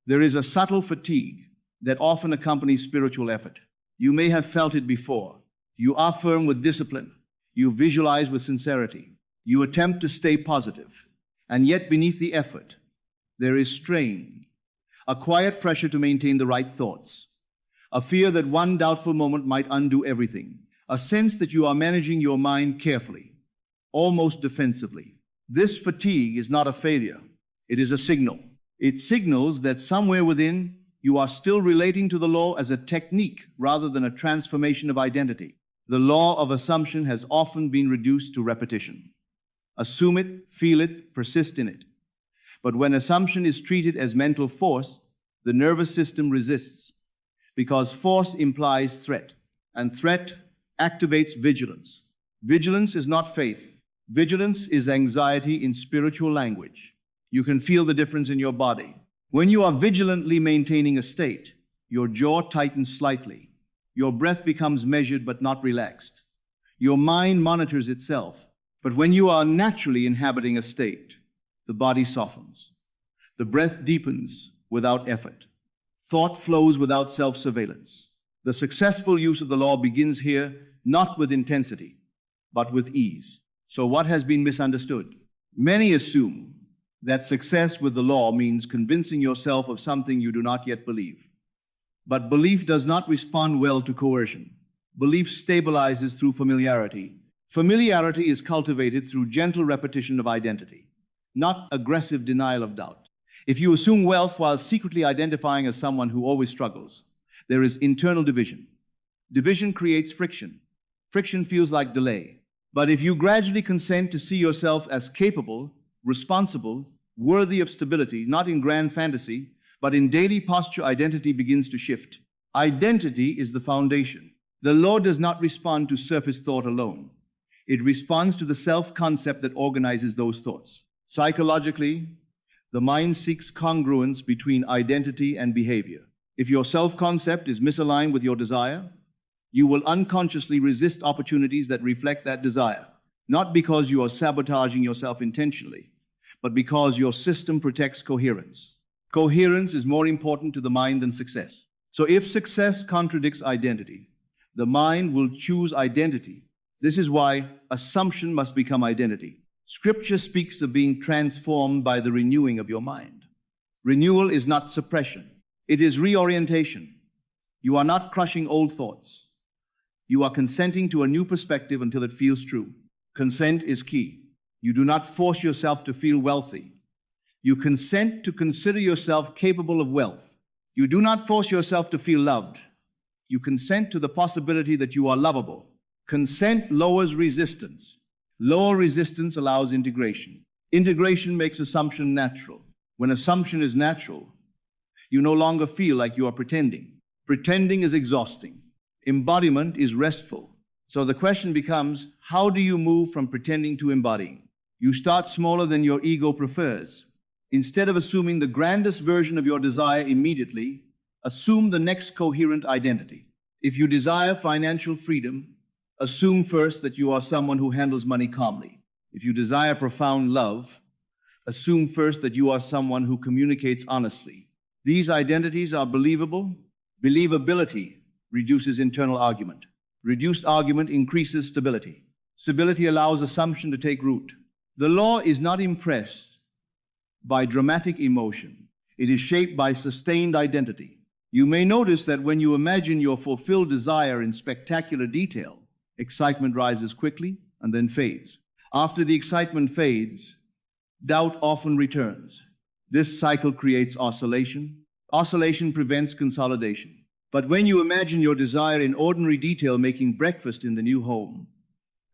There is a subtle fatigue that often accompanies spiritual effort. You may have felt it before. You affirm with discipline. You visualize with sincerity. You attempt to stay positive. And yet beneath the effort, there is strain, a quiet pressure to maintain the right thoughts, a fear that one doubtful moment might undo everything, a sense that you are managing your mind carefully, almost defensively. This fatigue is not a failure. It is a signal. It signals that somewhere within you are still relating to the law as a technique rather than a transformation of identity. The law of assumption has often been reduced to repetition. Assume it, feel it, persist in it. But when assumption is treated as mental force, the nervous system resists, because force implies threat, and threat activates vigilance. Vigilance is not faith. Vigilance is anxiety in spiritual language. You can feel the difference in your body. When you are vigilantly maintaining a state, your jaw tightens slightly. Your breath becomes measured but not relaxed. Your mind monitors itself. But when you are naturally inhabiting a state, the body softens. The breath deepens without effort. Thought flows without self-surveillance. The successful use of the law begins here, not with intensity, but with ease. So what has been misunderstood? Many assume that success with the law means convincing yourself of something you do not yet believe. But belief does not respond well to coercion. Belief stabilizes through familiarity. Familiarity is cultivated through gentle repetition of identity, not aggressive denial of doubt. If you assume wealth while secretly identifying as someone who always struggles, there is internal division. Division creates friction. Friction feels like delay. But if you gradually consent to see yourself as capable, responsible, worthy of stability, not in grand fantasy, but in daily posture, identity begins to shift. Identity is the foundation. The law does not respond to surface thought alone. It responds to the self-concept that organizes those thoughts. Psychologically, the mind seeks congruence between identity and behavior. If your self-concept is misaligned with your desire, you will unconsciously resist opportunities that reflect that desire, not because you are sabotaging yourself intentionally, but because your system protects coherence. Coherence is more important to the mind than success. So if success contradicts identity, the mind will choose identity. This is why assumption must become identity. Scripture speaks of being transformed by the renewing of your mind. Renewal is not suppression. It is reorientation. You are not crushing old thoughts. You are consenting to a new perspective until it feels true. Consent is key. You do not force yourself to feel wealthy. You consent to consider yourself capable of wealth. You do not force yourself to feel loved. You consent to the possibility that you are lovable. Consent lowers resistance. Lower resistance allows integration. Integration makes assumption natural. When assumption is natural, you no longer feel like you are pretending. Pretending is exhausting. Embodiment is restful. So the question becomes, how do you move from pretending to embodying? You start smaller than your ego prefers. Instead of assuming the grandest version of your desire immediately, assume the next coherent identity. If you desire financial freedom, assume first that you are someone who handles money calmly. If you desire profound love, assume first that you are someone who communicates honestly. These identities are believable. Believability reduces internal argument. Reduced argument increases stability. Stability allows assumption to take root. The law is not impressed by dramatic emotion. It is shaped by sustained identity. You may notice that when you imagine your fulfilled desire in spectacular detail, excitement rises quickly and then fades. After the excitement fades, doubt often returns. This cycle creates oscillation. Oscillation prevents consolidation. But when you imagine your desire in ordinary detail, making breakfast in the new home,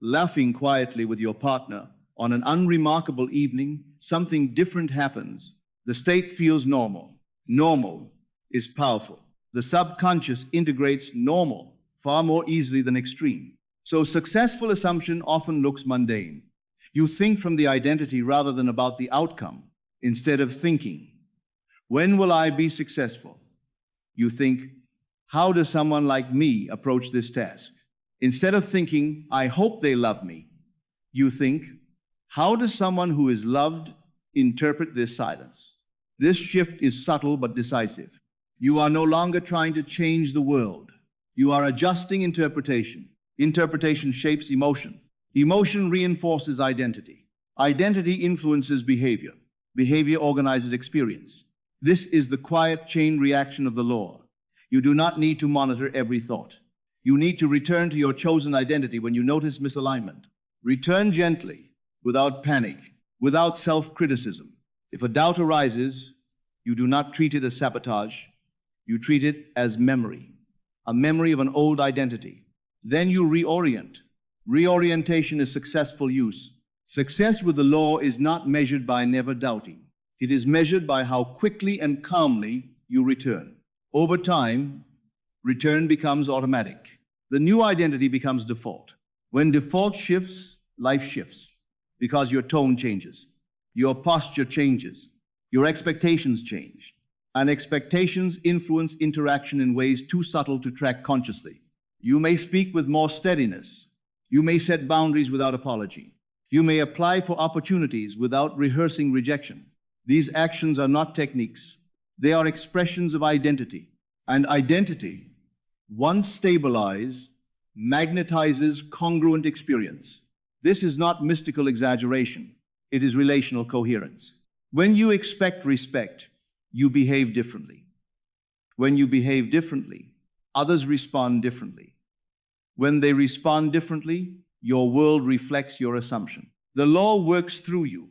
laughing quietly with your partner on an unremarkable evening, something different happens. The state feels normal. Normal is powerful. The subconscious integrates normal far more easily than extreme. So successful assumption often looks mundane. You think from the identity rather than about the outcome. Instead of thinking, when will I be successful? You think, how does someone like me approach this task? Instead of thinking, I hope they love me, you think, how does someone who is loved interpret this silence? This shift is subtle but decisive. You are no longer trying to change the world. You are adjusting interpretation. Interpretation shapes emotion. Emotion reinforces identity. Identity influences behavior. Behavior organizes experience. This is the quiet chain reaction of the law. You do not need to monitor every thought. You need to return to your chosen identity when you notice misalignment. Return gently, without panic, without self-criticism. If a doubt arises, you do not treat it as sabotage. You treat it as memory, a memory of an old identity. Then you reorient. Reorientation is successful use. Success with the law is not measured by never doubting. It is measured by how quickly and calmly you return. Over time, return becomes automatic. The new identity becomes default. When default shifts, life shifts because your tone changes, your posture changes, your expectations change. And expectations influence interaction in ways too subtle to track consciously. You may speak with more steadiness. You may set boundaries without apology. You may apply for opportunities without rehearsing rejection. These actions are not techniques. They are expressions of identity. And identity, once stabilized, magnetizes congruent experience. This is not mystical exaggeration. It is relational coherence. When you expect respect, you behave differently. When you behave differently, others respond differently. When they respond differently, your world reflects your assumption. The law works through you,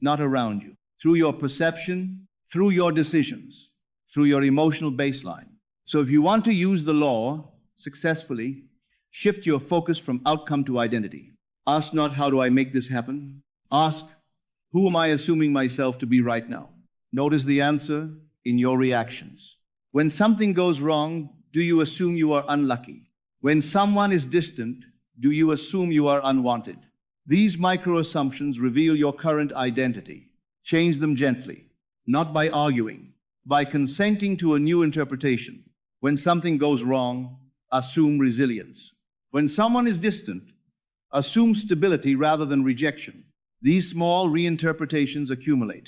not around you, through your perception, through your decisions, through your emotional baseline. So if you want to use the law successfully, shift your focus from outcome to identity. Ask not, how do I make this happen? Ask, who am I assuming myself to be right now? Notice the answer in your reactions. When something goes wrong, do you assume you are unlucky? When someone is distant, do you assume you are unwanted? These micro-assumptions reveal your current identity. Change them gently, not by arguing, by consenting to a new interpretation. When something goes wrong, assume resilience. When someone is distant, assume stability rather than rejection. These small reinterpretations accumulate.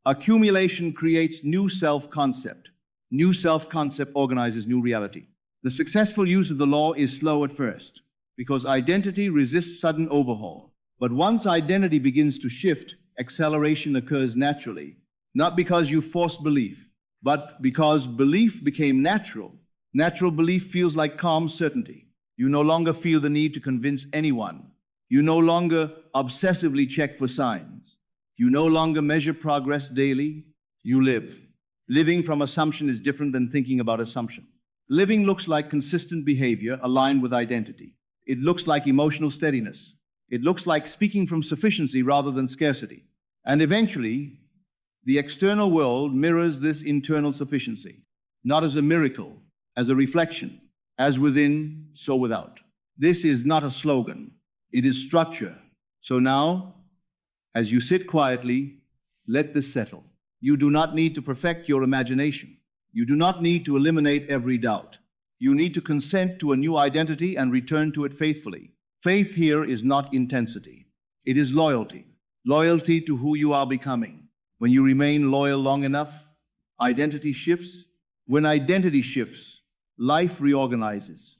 Accumulation creates new self-concept. New self-concept organizes new reality. The successful use of the law is slow at first, because identity resists sudden overhaul. But once identity begins to shift, acceleration occurs naturally, not because you forced belief, but because belief became natural. Natural belief feels like calm certainty. You no longer feel the need to convince anyone. You no longer obsessively check for signs. You no longer measure progress daily. You live. Living from assumption is different than thinking about assumption. Living looks like consistent behavior aligned with identity. It looks like emotional steadiness. It looks like speaking from sufficiency rather than scarcity. And eventually, the external world mirrors this internal sufficiency, not as a miracle, as a reflection, as within, so without. This is not a slogan. It is structure. So now, as you sit quietly, let this settle. You do not need to perfect your imagination. You do not need to eliminate every doubt. You need to consent to a new identity and return to it faithfully. Faith here is not intensity. It is loyalty. Loyalty to who you are becoming. When you remain loyal long enough, identity shifts. When identity shifts, life reorganizes.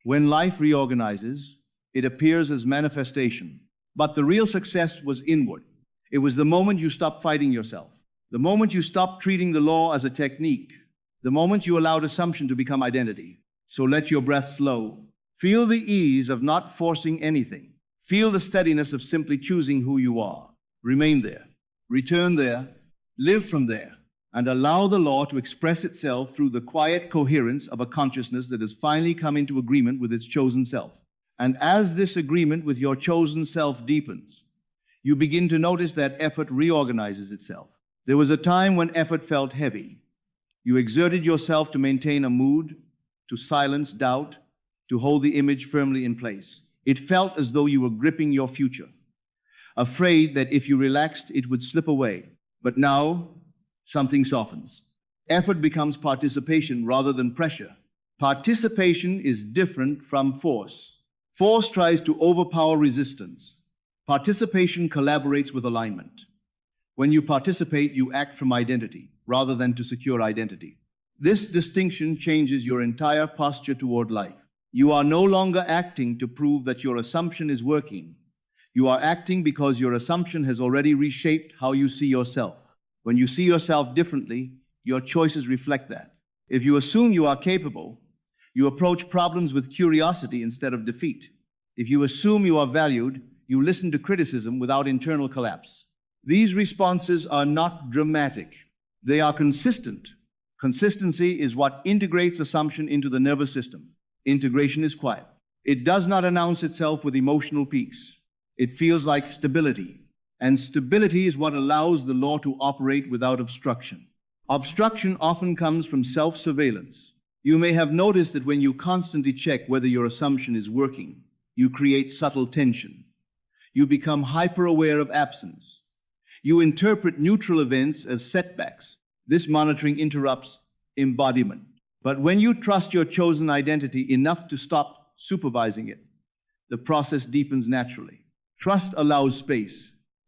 When life reorganizes, it appears as manifestation. But the real success was inward. It was the moment you stopped fighting yourself. The moment you stopped treating the law as a technique. The moment you allowed assumption to become identity. So let your breath slow. Feel the ease of not forcing anything. Feel the steadiness of simply choosing who you are. Remain there. Return there. Live from there. And allow the law to express itself through the quiet coherence of a consciousness that has finally come into agreement with its chosen self. And as this agreement with your chosen self deepens, you begin to notice that effort reorganizes itself. There was a time when effort felt heavy. You exerted yourself to maintain a mood, to silence doubt, to hold the image firmly in place. It felt as though you were gripping your future, afraid that if you relaxed, it would slip away. But now, something softens. Effort becomes participation rather than pressure. Participation is different from force. Force tries to overpower resistance. Participation collaborates with alignment. When you participate, you act from identity. rather than to secure identity. This distinction changes your entire posture toward life. You are no longer acting to prove that your assumption is working. You are acting because your assumption has already reshaped how you see yourself. When you see yourself differently, your choices reflect that. If you assume you are capable, you approach problems with curiosity instead of defeat. If you assume you are valued, you listen to criticism without internal collapse. These responses are not dramatic. They are consistent. Consistency is what integrates assumption into the nervous system. Integration is quiet. It does not announce itself with emotional peaks. It feels like stability. And stability is what allows the law to operate without obstruction. Obstruction often comes from self-surveillance. You may have noticed that when you constantly check whether your assumption is working, you create subtle tension. You become hyper-aware of absence. You interpret neutral events as setbacks. This monitoring interrupts embodiment. But when you trust your chosen identity enough to stop supervising it, the process deepens naturally. Trust allows space.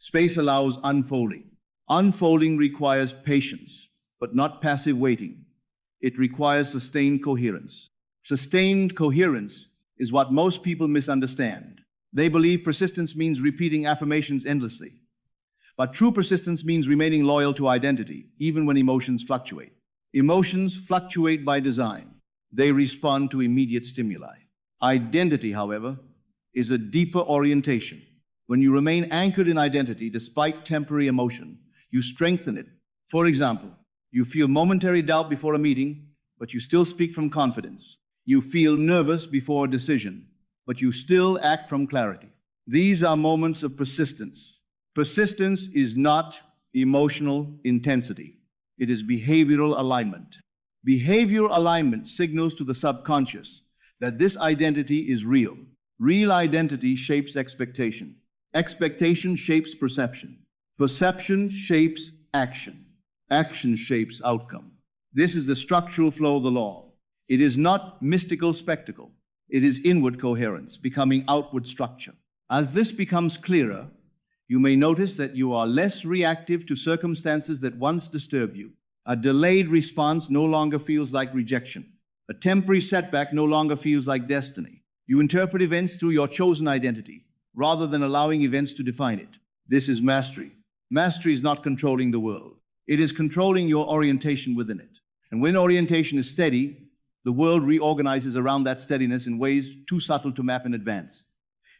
Space allows unfolding. Unfolding requires patience, but not passive waiting. It requires sustained coherence. Sustained coherence is what most people misunderstand. They believe persistence means repeating affirmations endlessly. But true persistence means remaining loyal to identity, even when emotions fluctuate. Emotions fluctuate by design. They respond to immediate stimuli. Identity, however, is a deeper orientation. When you remain anchored in identity despite temporary emotion, you strengthen it. For example, you feel momentary doubt before a meeting, but you still speak from confidence. You feel nervous before a decision, but you still act from clarity. These are moments of persistence. Persistence is not emotional intensity. It is behavioral alignment. Behavioral alignment signals to the subconscious that this identity is real. Real identity shapes expectation. Expectation shapes perception. Perception shapes action. Action shapes outcome. This is the structural flow of the law. It is not mystical spectacle. It is inward coherence, becoming outward structure. As this becomes clearer, you may notice that you are less reactive to circumstances that once disturbed you. A delayed response no longer feels like rejection. A temporary setback no longer feels like destiny. You interpret events through your chosen identity, rather than allowing events to define it. This is mastery. Mastery is not controlling the world. It is controlling your orientation within it. And when orientation is steady, the world reorganizes around that steadiness in ways too subtle to map in advance.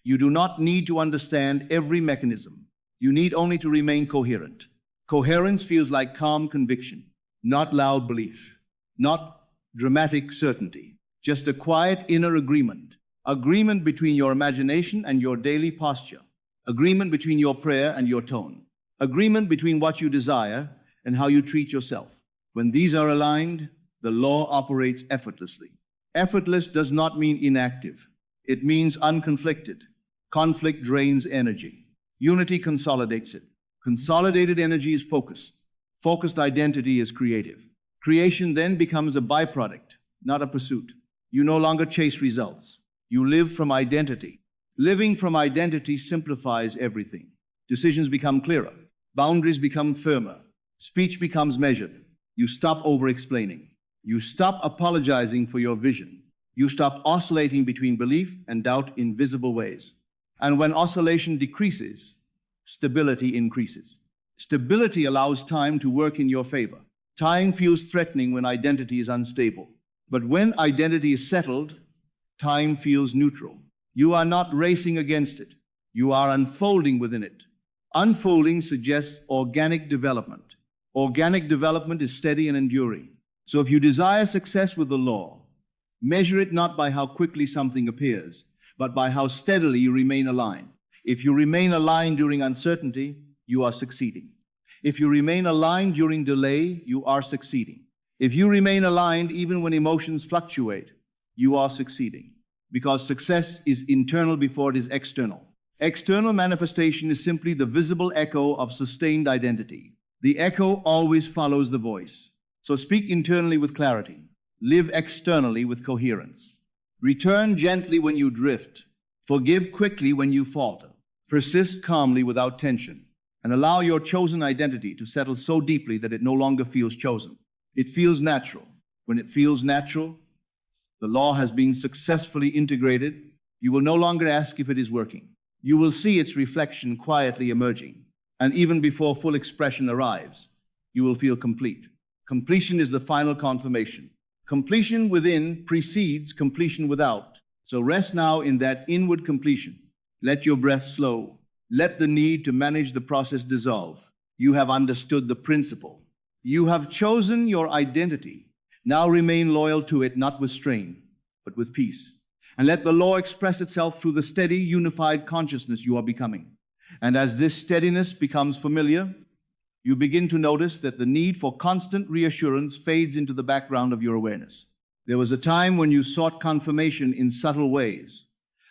You do not need to understand every mechanism. You need only to remain coherent. Coherence feels like calm conviction, not loud belief, not dramatic certainty, just a quiet inner agreement. Agreement between your imagination and your daily posture. Agreement between your prayer and your tone. Agreement between what you desire and how you treat yourself. When these are aligned, the law operates effortlessly. Effortless does not mean inactive. It means unconflicted. Conflict drains energy. Unity consolidates it. Consolidated energy is focused. Focused identity is creative. Creation then becomes a byproduct, not a pursuit. You no longer chase results. You live from identity. Living from identity simplifies everything. Decisions become clearer. Boundaries become firmer. Speech becomes measured. You stop over-explaining. You stop apologizing for your vision. You stop oscillating between belief and doubt in visible ways. And when oscillation decreases, stability increases. Stability allows time to work in your favor. Time feels threatening when identity is unstable. But when identity is settled, time feels neutral. You are not racing against it. You are unfolding within it. Unfolding suggests organic development. Organic development is steady and enduring. So if you desire success with the law, measure it not by how quickly something appears, but by how steadily you remain aligned. If you remain aligned during uncertainty, you are succeeding. If you remain aligned during delay, you are succeeding. If you remain aligned even when emotions fluctuate, you are succeeding. Because success is internal before it is external. External manifestation is simply the visible echo of sustained identity. The echo always follows the voice. So speak internally with clarity. Live externally with coherence. Return gently when you drift. Forgive quickly when you falter. Persist calmly without tension. and allow your chosen identity to settle so deeply that it no longer feels chosen. It feels natural. When it feels natural, the law has been successfully integrated. You will no longer ask if it is working. You will see its reflection quietly emerging, and even before full expression arrives, you will feel complete. Completion is the final confirmation. Completion within precedes completion without. So rest now in that inward completion. Let your breath slow. Let the need to manage the process dissolve. You have understood the principle. You have chosen your identity. Now remain loyal to it, not with strain, but with peace. And let the law express itself through the steady, unified consciousness you are becoming. And as this steadiness becomes familiar, you begin to notice that the need for constant reassurance fades into the background of your awareness. There was a time when you sought confirmation in subtle ways,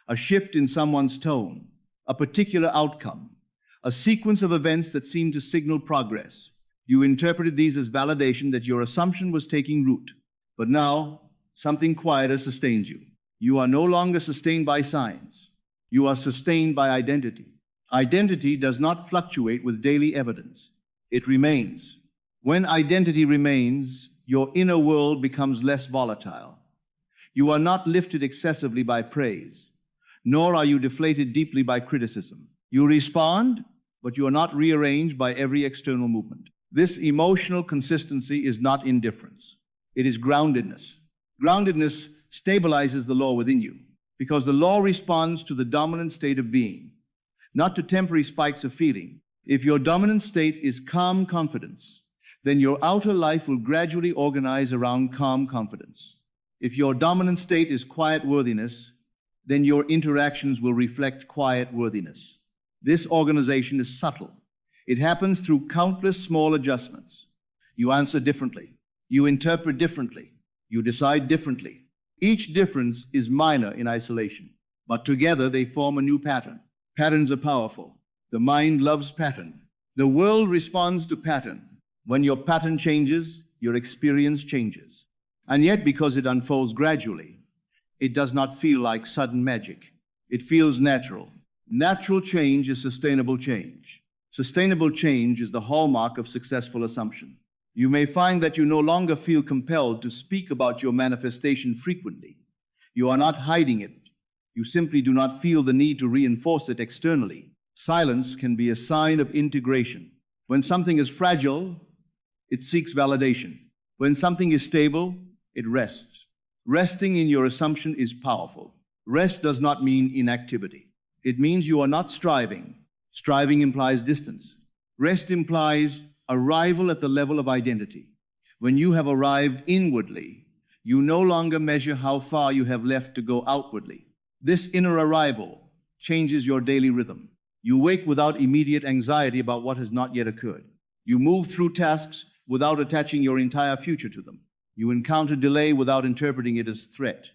a shift in someone's tone, a particular outcome, a sequence of events that seemed to signal progress. You interpreted these as validation that your assumption was taking root. But now, something quieter sustains you. You are no longer sustained by signs. You are sustained by identity. Identity does not fluctuate with daily evidence. It remains. When identity remains, your inner world becomes less volatile. You are not lifted excessively by praise, nor are you deflated deeply by criticism. You respond, but you are not rearranged by every external movement. This emotional consistency is not indifference. It is groundedness. Groundedness stabilizes the law within you, because the law responds to the dominant state of being, not to temporary spikes of feeling. If your dominant state is calm confidence, then your outer life will gradually organize around calm confidence. If your dominant state is quiet worthiness, then your interactions will reflect quiet worthiness. This organization is subtle. It happens through countless small adjustments. You answer differently. You interpret differently. You decide differently. Each difference is minor in isolation, but together they form a new pattern. Patterns are powerful. The mind loves pattern. The world responds to pattern. When your pattern changes, your experience changes. And yet, because it unfolds gradually, it does not feel like sudden magic. It feels natural. Natural change is sustainable change. Sustainable change is the hallmark of successful assumption. You may find that you no longer feel compelled to speak about your manifestation frequently. You are not hiding it. You simply do not feel the need to reinforce it externally. Silence can be a sign of integration. When something is fragile, it seeks validation. When something is stable, it rests. Resting in your assumption is powerful. Rest does not mean inactivity. It means you are not striving. Striving implies distance. Rest implies arrival at the level of identity. When you have arrived inwardly, you no longer measure how far you have left to go outwardly. This inner arrival changes your daily rhythm. You wake without immediate anxiety about what has not yet occurred. You move through tasks without attaching your entire future to them. You encounter delay without interpreting it as threat.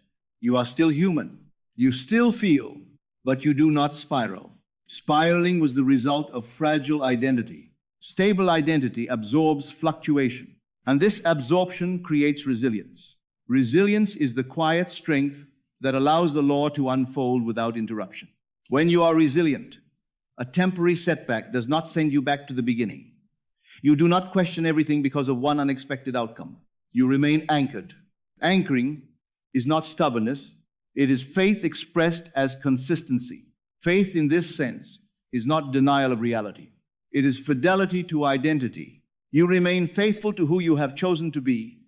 You are still human. You still feel, but you do not spiral. Spiraling was the result of fragile identity. Stable identity absorbs fluctuation, and this absorption creates resilience. Resilience is the quiet strength that allows the law to unfold without interruption. When you are resilient, a temporary setback does not send you back to the beginning. You do not question everything because of one unexpected outcome. You remain anchored. Anchoring is not stubbornness. It is faith expressed as consistency. Faith in this sense is not denial of reality. It is fidelity to identity. You remain faithful to who you have chosen to be,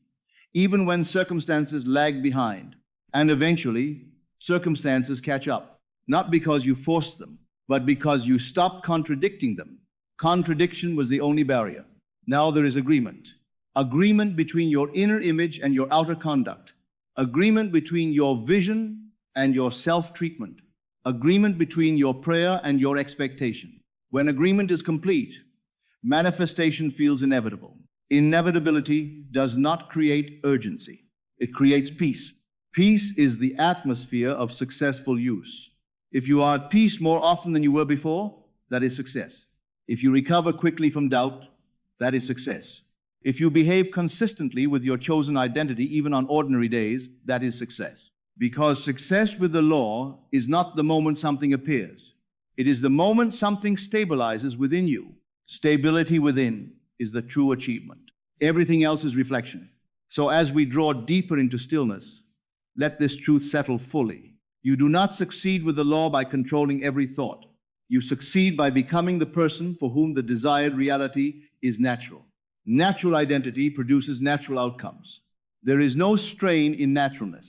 even when circumstances lag behind. And eventually, circumstances catch up, not because you forced them, but because you stopped contradicting them. Contradiction was the only barrier. Now there is agreement. Agreement between your inner image and your outer conduct. Agreement between your vision and your self-treatment. Agreement between your prayer and your expectation. When agreement is complete, manifestation feels inevitable. Inevitability does not create urgency. It creates peace. Peace is the atmosphere of successful use. If you are at peace more often than you were before, that is success. If you recover quickly from doubt, that is success. If you behave consistently with your chosen identity, even on ordinary days, that is success. Because success with the law is not the moment something appears. It is the moment something stabilizes within you. Stability within is the true achievement. Everything else is reflection. So as we draw deeper into stillness, let this truth settle fully. You do not succeed with the law by controlling every thought. You succeed by becoming the person for whom the desired reality is natural. Natural identity produces natural outcomes. There is no strain in naturalness.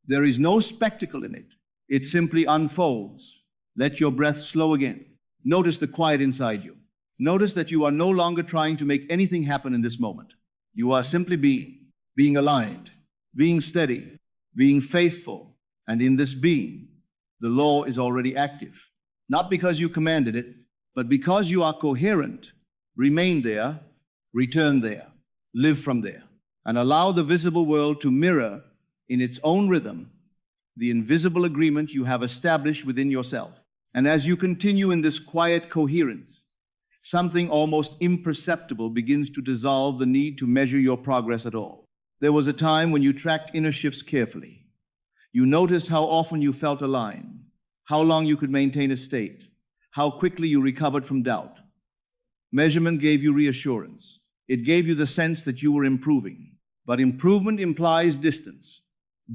There is no spectacle in it. It simply unfolds. Let your breath slow again. Notice the quiet inside you. Notice that you are no longer trying to make anything happen in this moment. You are simply being aligned, being steady, being faithful. And in this being, the law is already active. Not because you commanded it, but because you are coherent. Remain there, return there, live from there, and allow the visible world to mirror in its own rhythm the invisible agreement you have established within yourself. And as you continue in this quiet coherence, something almost imperceptible begins to dissolve the need to measure your progress at all. There was a time when you tracked inner shifts carefully. You noticed how often you felt aligned, how long you could maintain a state, how quickly you recovered from doubt. Measurement gave you reassurance. It gave you the sense that you were improving. But improvement implies distance.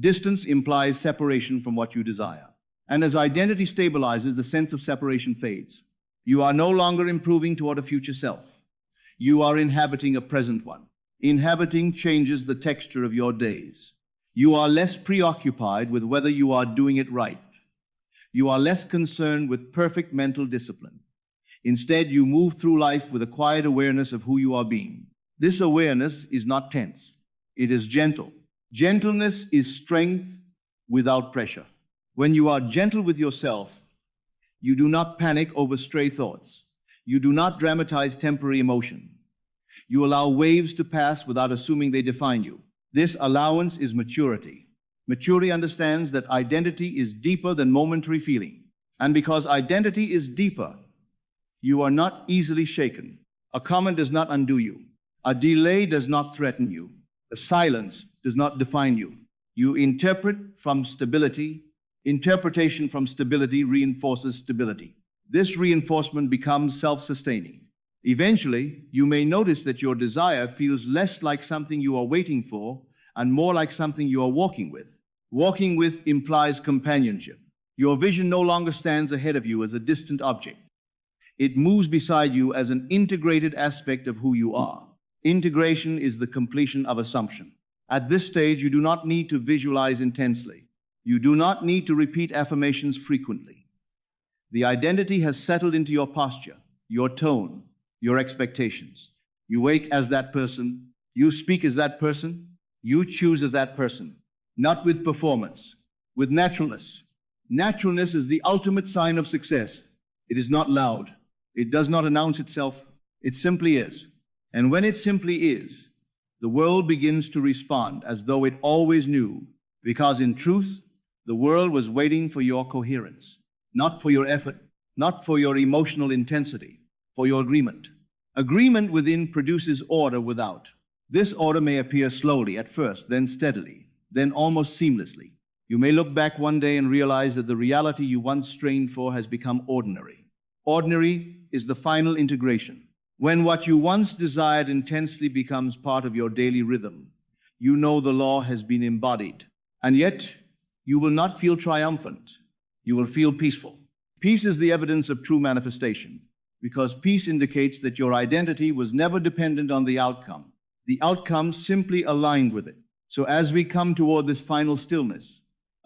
Distance implies separation from what you desire. And as identity stabilizes, the sense of separation fades. You are no longer improving toward a future self. You are inhabiting a present one. Inhabiting changes the texture of your days. You are less preoccupied with whether you are doing it right. You are less concerned with perfect mental discipline. Instead, you move through life with a quiet awareness of who you are being. This awareness is not tense. It is gentle. Gentleness is strength without pressure. When you are gentle with yourself, you do not panic over stray thoughts. You do not dramatize temporary emotion. You allow waves to pass without assuming they define you. This allowance is maturity. Maturity understands that identity is deeper than momentary feeling. And because identity is deeper, you are not easily shaken. A comment does not undo you. A delay does not threaten you. A silence does not define you. You interpret from stability. Interpretation from stability reinforces stability. This reinforcement becomes self-sustaining. Eventually, you may notice that your desire feels less like something you are waiting for and more like something you are walking with. Walking with implies companionship. Your vision no longer stands ahead of you as a distant object. It moves beside you as an integrated aspect of who you are. Integration is the completion of assumption. At this stage, you do not need to visualize intensely. You do not need to repeat affirmations frequently. The identity has settled into your posture, your tone, your expectations. You wake as that person. You speak as that person. You choose as that person. Not with performance, with naturalness. Naturalness is the ultimate sign of success. It is not loud. It does not announce itself. It simply is. And when it simply is, the world begins to respond as though it always knew, because in truth, the world was waiting for your coherence, not for your effort, not for your emotional intensity, for your agreement. Agreement within produces order without. This order may appear slowly at first, then steadily, then almost seamlessly. You may look back one day and realize that the reality you once strained for has become ordinary. Ordinary is the final integration. When what you once desired intensely becomes part of your daily rhythm, you know the law has been embodied. And yet, you will not feel triumphant. You will feel peaceful. Peace is the evidence of true manifestation, because peace indicates that your identity was never dependent on the outcome. The outcome simply aligned with it. So as we come toward this final stillness,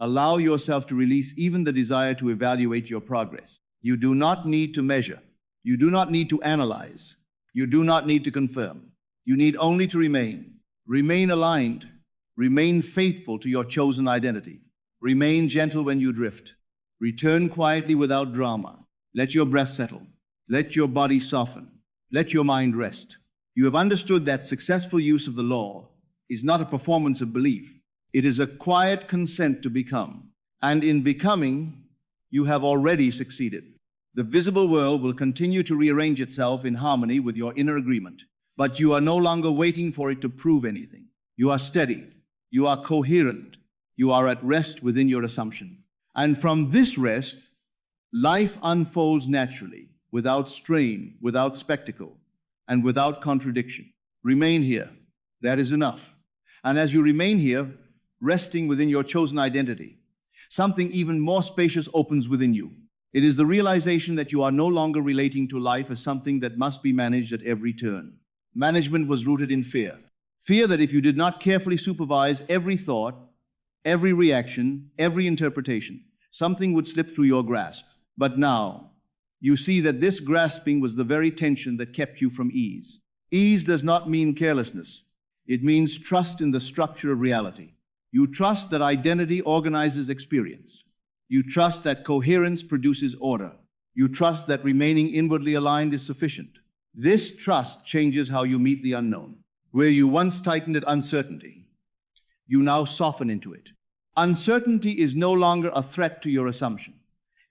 allow yourself to release even the desire to evaluate your progress. You do not need to measure. You do not need to analyze. You do not need to confirm. You need only to remain. Remain aligned. Remain faithful to your chosen identity. Remain gentle when you drift. Return quietly without drama. Let your breath settle. Let your body soften. Let your mind rest. You have understood that successful use of the law is not a performance of belief. It is a quiet consent to become. And in becoming, you have already succeeded. The visible world will continue to rearrange itself in harmony with your inner agreement. But you are no longer waiting for it to prove anything. You are steady. You are coherent. You are at rest within your assumption. And from this rest, life unfolds naturally. without strain, without spectacle, and without contradiction. Remain here. That is enough. And as you remain here, resting within your chosen identity, something even more spacious opens within you. It is the realization that you are no longer relating to life as something that must be managed at every turn. Management was rooted in fear. Fear that if you did not carefully supervise every thought, every reaction, every interpretation, something would slip through your grasp. But now, you see that this grasping was the very tension that kept you from ease. Ease does not mean carelessness. It means trust in the structure of reality. You trust that identity organizes experience. You trust that coherence produces order. You trust that remaining inwardly aligned is sufficient. This trust changes how you meet the unknown. Where you once tightened at uncertainty, you now soften into it. Uncertainty is no longer a threat to your assumption.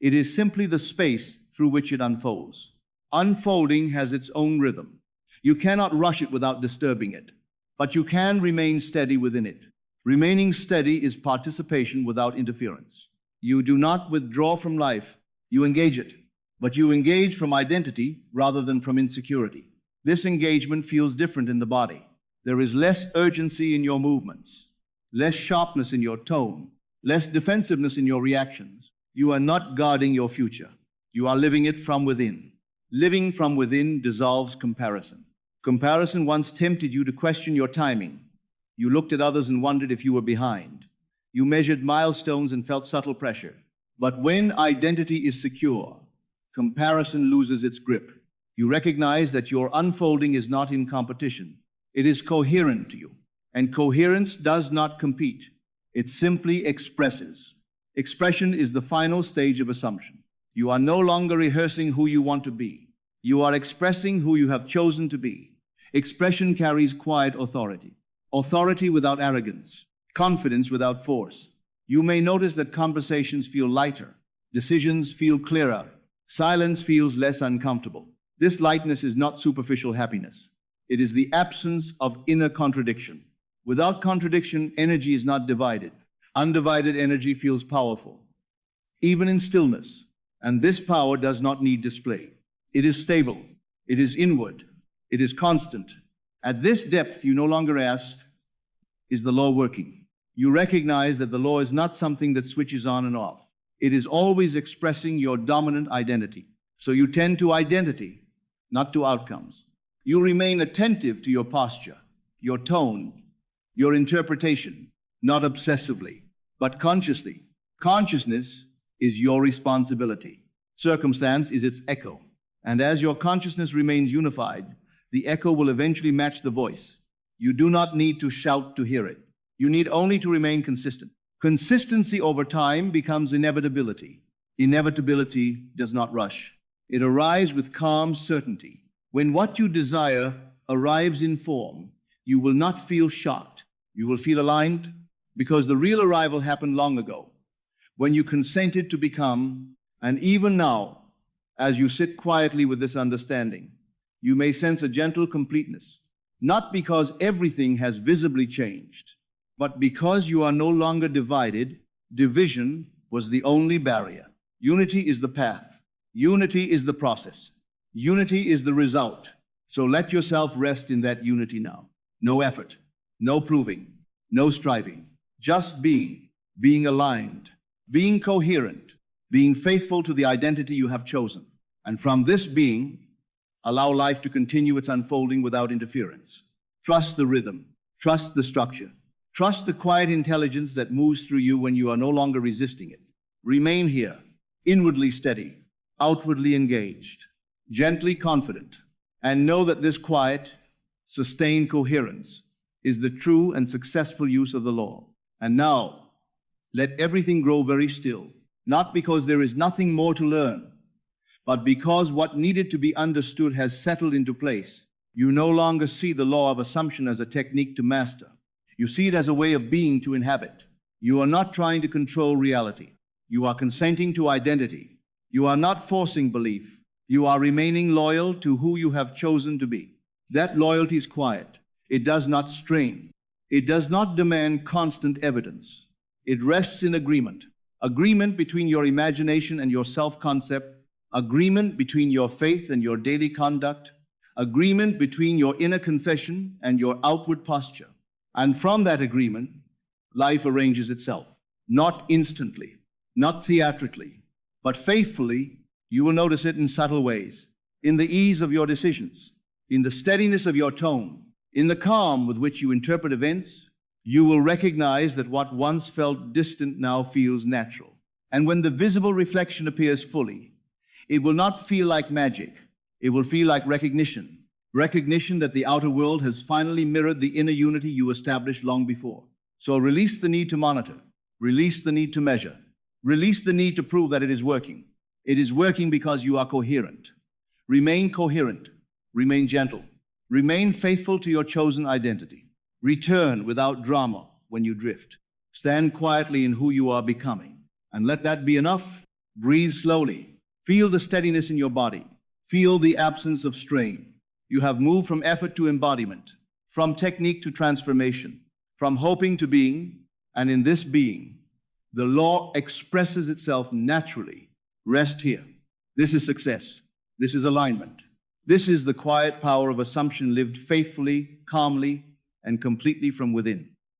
It is simply the space through which it unfolds. Unfolding has its own rhythm. You cannot rush it without disturbing it, but you can remain steady within it. Remaining steady is participation without interference. You do not withdraw from life, you engage it, but you engage from identity rather than from insecurity. This engagement feels different in the body. There is less urgency in your movements, less sharpness in your tone, less defensiveness in your reactions. You are not guarding your future. You are living it from within. Living from within dissolves comparison. Comparison once tempted you to question your timing. You looked at others and wondered if you were behind. You measured milestones and felt subtle pressure. But when identity is secure, comparison loses its grip. You recognize that your unfolding is not in competition. It is coherent to you. And coherence does not compete. It simply expresses. Expression is the final stage of assumption. You are no longer rehearsing who you want to be. You are expressing who you have chosen to be. Expression carries quiet authority. Authority without arrogance. Confidence without force. You may notice that conversations feel lighter. Decisions feel clearer. Silence feels less uncomfortable. This lightness is not superficial happiness. It is the absence of inner contradiction. Without contradiction, energy is not divided. Undivided energy feels powerful, even in stillness. And this power does not need display. It is stable. It is inward. It is constant. At this depth, you no longer ask, is the law working? You recognize that the law is not something that switches on and off. It is always expressing your dominant identity. So you tend to identity, not to outcomes. You remain attentive to your posture, your tone, your interpretation, not obsessively, but consciously. Consciousness is your responsibility. Circumstance is its echo. And as your consciousness remains unified, the echo will eventually match the voice. You do not need to shout to hear it. You need only to remain consistent. Consistency over time becomes inevitability. Inevitability does not rush. It arrives with calm certainty. When what you desire arrives in form, you will not feel shocked. You will feel aligned because the real arrival happened long ago, when you consented to become. And even now, as you sit quietly with this understanding, you may sense a gentle completeness, not because everything has visibly changed, but because you are no longer divided. Division was the only barrier. Unity is the path. Unity is the process. Unity is the result. So let yourself rest in that unity now. No effort, no proving, no striving. Just being aligned, being coherent, being faithful to the identity you have chosen. And from this being, allow life to continue its unfolding without interference. Trust the rhythm. Trust the structure. Trust the quiet intelligence that moves through you when you are no longer resisting it. Remain here, inwardly steady, outwardly engaged, gently confident, and know that this quiet, sustained coherence is the true and successful use of the law. And now, let everything grow very still, not because there is nothing more to learn, but because what needed to be understood has settled into place. You no longer see the law of assumption as a technique to master. You see it as a way of being to inhabit. You are not trying to control reality. You are consenting to identity. You are not forcing belief. You are remaining loyal to who you have chosen to be. That loyalty is quiet. It does not strain. It does not demand constant evidence. It rests in agreement. Agreement between your imagination and your self-concept, agreement between your faith and your daily conduct, agreement between your inner confession and your outward posture. And from that agreement, life arranges itself, not instantly, not theatrically, but faithfully. You will notice it in subtle ways, in the ease of your decisions, in the steadiness of your tone, in the calm with which you interpret events. You will recognize that what once felt distant now feels natural. And when the visible reflection appears fully, it will not feel like magic. It will feel like recognition. Recognition that the outer world has finally mirrored the inner unity you established long before. So release the need to monitor. Release the need to measure. Release the need to prove that it is working. It is working because you are coherent. Remain coherent. Remain gentle. Remain faithful to your chosen identity. Return without drama when you drift. Stand quietly in who you are becoming. And let that be enough. Breathe slowly. Feel the steadiness in your body. Feel the absence of strain. You have moved from effort to embodiment, from technique to transformation, from hoping to being, and in this being, the law expresses itself naturally. Rest here. This is success. This is alignment. This is the quiet power of assumption lived faithfully, calmly, and completely from within.